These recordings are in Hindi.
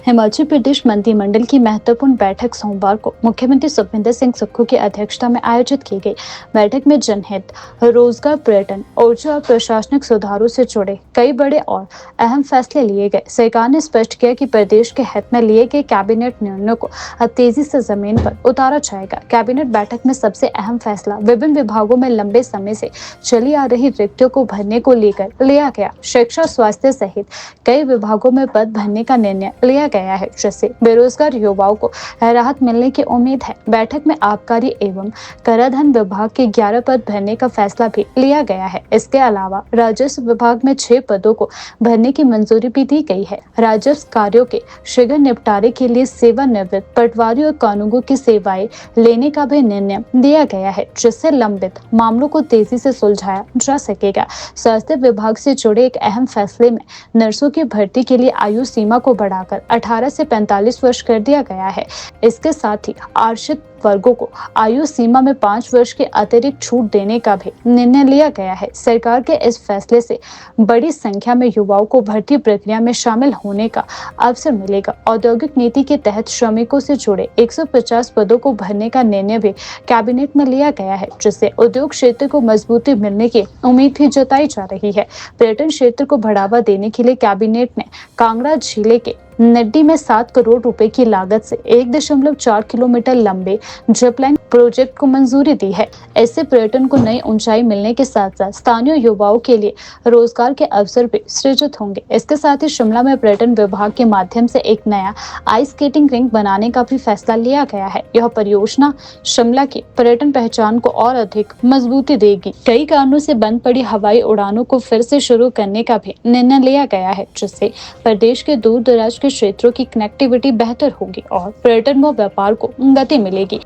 हिमाचल प्रदेश मंत्रिमंडल की महत्वपूर्ण बैठक सोमवार को मुख्यमंत्री सुखविंदर सिंह सुक्खू की अध्यक्षता में आयोजित की गई। बैठक में जनहित, रोजगार, पर्यटन, ऊर्जा और प्रशासनिक सुधारों से जुड़े कई बड़े और अहम फैसले लिए गए। सरकार ने स्पष्ट किया कि प्रदेश के हित में लिए गए कैबिनेट निर्णयों को अब तेजी से जमीन पर उतारा जाएगा। कैबिनेट बैठक में सबसे अहम फैसला विभिन्न विभागों में लंबे समय से चली आ रही रिक्तियों को भरने को लेकर लिया गया। शिक्षा, स्वास्थ्य सहित कई विभागों में पद भरने का निर्णय लिया गया है, जिससे बेरोजगार युवाओं को राहत मिलने की उम्मीद है। बैठक में आबकारी एवं कराधान विभाग के 11 पद भरने का फैसला भी लिया गया है। इसके अलावा राजस्व विभाग में 6 पदों को भरने की मंजूरी भी दी गई है। राजस्व कार्यों के शीघ्र निपटारे के लिए सेवानिवृत्त पटवारी और कानूनगो की सेवाएं लेने का भी निर्णय दिया गया है, जिससे लंबित मामलों को तेजी से सुलझाया जा सकेगा। स्वास्थ्य विभाग से जुड़े एक अहम फैसले में नर्सों की भर्ती के लिए आयु सीमा को बढ़ाकर 18 से 45 वर्ष कर दिया गया है। इसके साथ ही आरक्षित वर्गों को आयु सीमा में 5 वर्ष की अतिरिक्त छूट देने का भी निर्णय लिया गया है। सरकार के इस फैसले से बड़ी संख्या में युवाओं को भर्ती प्रक्रिया में शामिल होने का अवसर मिलेगा। औद्योगिक नीति के तहत श्रमिकों से जुड़े 150 पदों को भरने का निर्णय भी कैबिनेट में लिया गया है, जिससे उद्योग क्षेत्र को मजबूती मिलने की उम्मीद भी जताई जा रही है। पर्यटन क्षेत्र को बढ़ावा देने के लिए कैबिनेट ने कांगड़ा जिले के नड्डी में 7 करोड़ रुपए की लागत से 1.4 किलोमीटर लंबे जिपलाइन प्रोजेक्ट को मंजूरी दी है। इससे पर्यटन को नई ऊंचाई मिलने के साथ साथ स्थानीय युवाओं के लिए रोजगार के अवसर भी सृजित होंगे। इसके साथ ही शिमला में पर्यटन विभाग के माध्यम से एक नया आइस स्केटिंग रिंक बनाने का भी फैसला लिया गया है। यह परियोजना शिमला की पर्यटन पहचान को और अधिक मजबूती देगी। कई कारणों से बंद पड़ी हवाई उड़ानों को फिर से शुरू करने का भी निर्णय लिया गया है, जिससे प्रदेश के दूर दराज के क्षेत्रों की कनेक्टिविटी बेहतर होगी और पर्यटन व व्यापार को गति मिलेगी।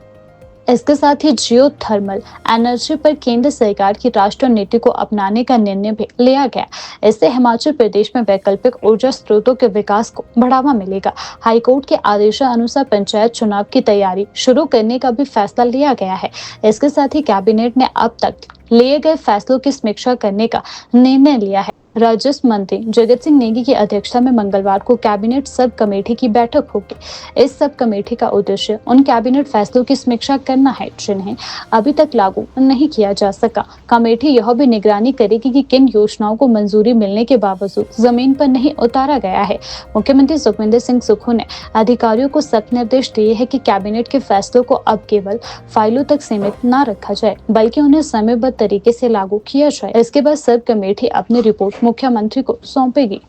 इसके साथ ही जियो थर्मल एनर्जी पर केंद्र सरकार की राष्ट्रीय नीति को अपनाने का निर्णय भी लिया गया। इससे हिमाचल प्रदेश में वैकल्पिक ऊर्जा स्रोतों के विकास को बढ़ावा मिलेगा। हाईकोर्ट के आदेशानुसार पंचायत चुनाव की तैयारी शुरू करने का भी फैसला लिया गया है। इसके साथ ही कैबिनेट ने अब तक लिए गए फैसलों की समीक्षा करने का निर्णय लिया है। राजस्व मंत्री जगत सिंह नेगी की अध्यक्षता में मंगलवार को कैबिनेट सब कमेटी की बैठक होगी। इस सब कमेटी का उद्देश्य उन कैबिनेट फैसलों की समीक्षा करना है जिन्हें अभी तक लागू नहीं किया जा सका। कमेटी यह भी निगरानी करेगी कि किन योजनाओं को मंजूरी मिलने के बावजूद जमीन पर नहीं उतारा गया है। मुख्यमंत्री सुखविंदर सिंह सुक्खू ने अधिकारियों को सख्त निर्देश दिए हैं कि कैबिनेट के फैसलों को अब केवल फाइलों तक सीमित न रखा जाए, बल्कि उन्हें समयबद्ध तरीके से लागू किया जाए। इसके बाद सब कमेटी अपनी रिपोर्ट मुख्यमंत्री को सौंपेगी।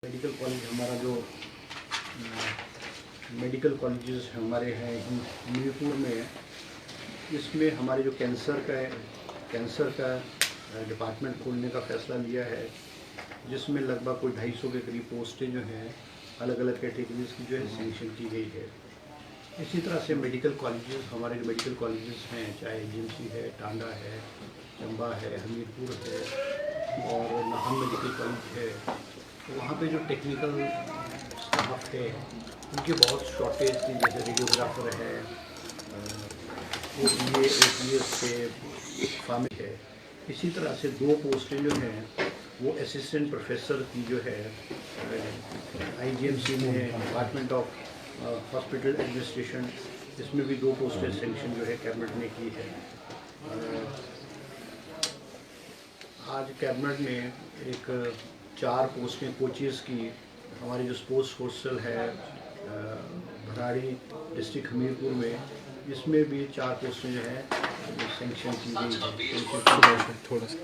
मेडिकल कॉलेज हमारा जो मेडिकल कॉलेजेस हमारे हैं हमीरपुर में, इसमें हमारे जो कैंसर का डिपार्टमेंट खोलने का फैसला लिया है, जिसमें लगभग कोई 250 के करीब पोस्टें जो हैं अलग अलग कैटेगरीज की जो है सेंक्शन की गई है। इसी तरह से मेडिकल कॉलेजेस, हमारे जो मेडिकल कॉलेजेस हैं, चाहे जीएमसी है, टांडा है, चंबा है, हमीरपुर है और नाहन मेडिकल कॉलेज है, तो वहाँ पे जो टेक्निकल स्टाफ है उनकी बहुत शॉर्टेज थी। जैसे रेडियोग्राफर है, OPS के फार्मी है। इसी तरह से 2 पोस्टें जो हैं वो असिस्टेंट प्रोफेसर की जो है IGMC में डिपार्टमेंट ऑफ हॉस्पिटल एडमिनिस्ट्रेशन, इसमें भी 2 पोस्टें सेंक्शन जो है कैबिनेट ने की है। आज कैबिनेट में एक 4 पोस्टें कोचेस की, हमारी जो स्पोर्ट्स हॉस्टल है भराड़ी डिस्ट्रिक्ट हमीरपुर में, इसमें भी 4 पोस्टें जो है सेंक्शन की गई है। थोड़ा सा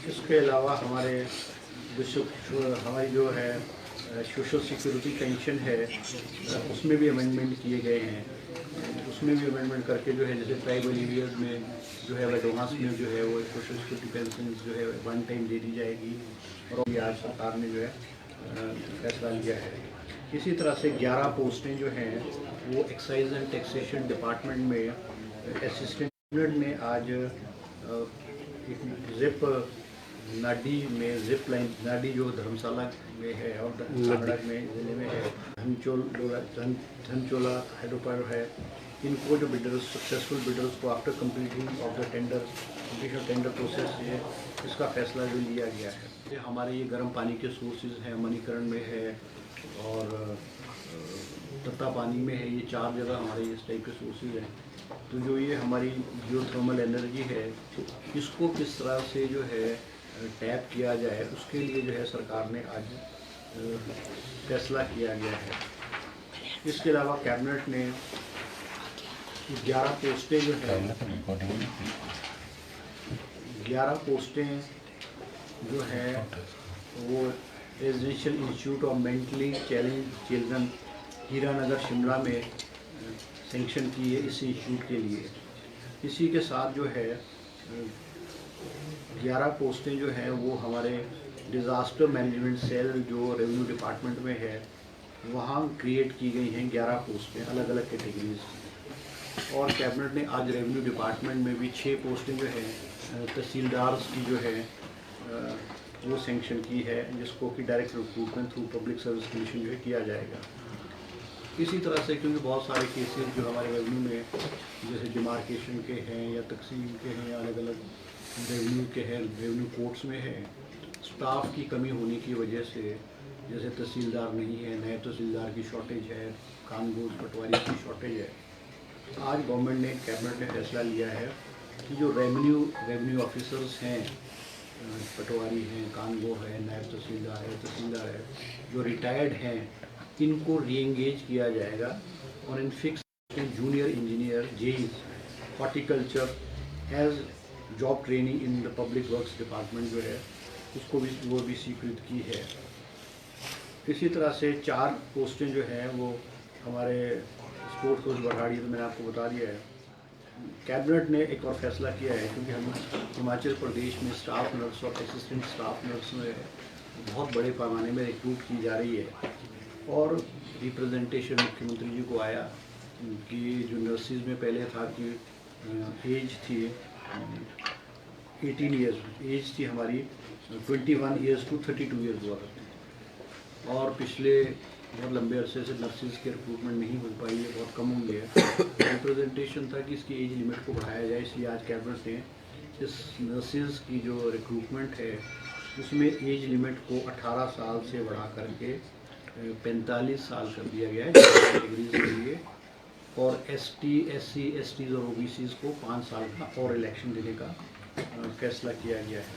इसके अलावा हमारी जो है सोशल सिक्योरिटी पेंशन है, उसमें भी अमेंडमेंट किए गए हैं। उसमें भी अमेंडमेंट करके जो है, जैसे ट्राइबल एरियाज में जो है वेडोहास में जो है वो सोशल सिक्योरिटी पेंशन जो है 1 टाइम दे दी जाएगी, और अभी आज सरकार ने जो है फैसला लिया है। इसी तरह से 11 पोस्टें जो हैं वो एक्साइज एंड टैक्सेशन डिपार्टमेंट में असिस्टेंट ने आज एक जिप नाडी में जिप लाइन, नाडी जो धर्मशाला में है और कांगड़ा में ज़िले में है, धनचोला हेडोपर है, इनको जो बिल्डर्स सक्सेसफुल बिल्डर्स को after completing of the completion tender process है, इसका फैसला जो लिया गया है। ये हमारे ये गर्म पानी के सोर्सेज हैं, मणिकरण में है और तत्ता पानी में है। ये 4 जगह हमारे इस टाइप के सोर्सेज हैं। तो जो ये हमारी जियोथर्मल एनर्जी है, इसको किस तरह से जो है टैप किया जाए, उसके लिए जो है सरकार ने आज फैसला किया गया है। इसके अलावा कैबिनेट ने 11 पोस्टें जो है 11 पोस्टें जो है वो residential institute of mentally challenge children Hiranagar Shimla में सेंक्शन की है इस इंस्टीट्यूट के लिए। इसी के साथ जो है 11 पोस्टें जो हैं वो हमारे डिज़ास्टर मैनेजमेंट सेल जो रेवेन्यू डिपार्टमेंट में है वहाँ क्रिएट की गई हैं 11 पोस्टें अलग अलग कैटेगरीज। और कैबिनेट ने आज रेवेन्यू डिपार्टमेंट में भी 6 पोस्टें जो है तहसीलदार्स की जो है वो सेंक्शन की है, जिसको कि direct recruitment through public service commission जो है किया जाएगा। इसी तरह से क्योंकि बहुत सारे केसेस जो हमारे रेवेन्यू में जैसे डिमार्केशन के हैं या तकसीम के हैं या अलग अलग रेवेन्यू के हैं, रेवेन्यू कोर्ट्स में है, स्टाफ की कमी होने की वजह से जैसे तहसीलदार नहीं है, नए तहसीलदार की शॉर्टेज है, कानून पटवारी की शॉर्टेज है। आज गवर्नमेंट ने कैबिनेट ने फैसला लिया है कि जो रेवेन्यू ऑफिसर्स हैं, पटवारी हैं, कानगो है, नायब तहसीलदार है, जो रिटायर्ड हैं, इनको रीएंगेज किया जाएगा और in fix junior engineer JE horticulture as job training in the public works department जो है उसको भी वो भी स्वीकृत की है। इसी तरह से 4 पोस्टें जो हैं वो हमारे स्पोर्ट्स कोच बरहाड़ी, तो मैंने आपको बता दिया है। कैबिनेट ने एक और फैसला किया है क्योंकि हम हिमाचल प्रदेश में स्टाफ नर्स और असिस्टेंट स्टाफ नर्स में बहुत बड़े पैमाने में रिक्रूट की जा रही है और रिप्रेजेंटेशन मुख्यमंत्री जी को आया कि जो नर्सिस में पहले था कि एज थी 18 ईयर्स, एज थी हमारी 21 ईयर्स टू 32 ईयर्स हुआ करती और पिछले बहुत लंबे अरसे से नर्सिस की रिक्रूटमेंट नहीं हो पाई है, बहुत कम होंगे। रिप्रेजेंटेशन था कि इसकी एज लिमिट को बढ़ाया जाए, इसलिए आज कैबिनेट ने इस नर्सिस की जो रिक्रूटमेंट है उसमें एज लिमिट को 18 साल से बढ़ा करके 45 साल कर दिया गया है कैटेगरीज के लिए और एसटी, एससी, एसटीज और ओबीसीज को 5 साल का और इलेक्शन देने का फैसला किया गया है।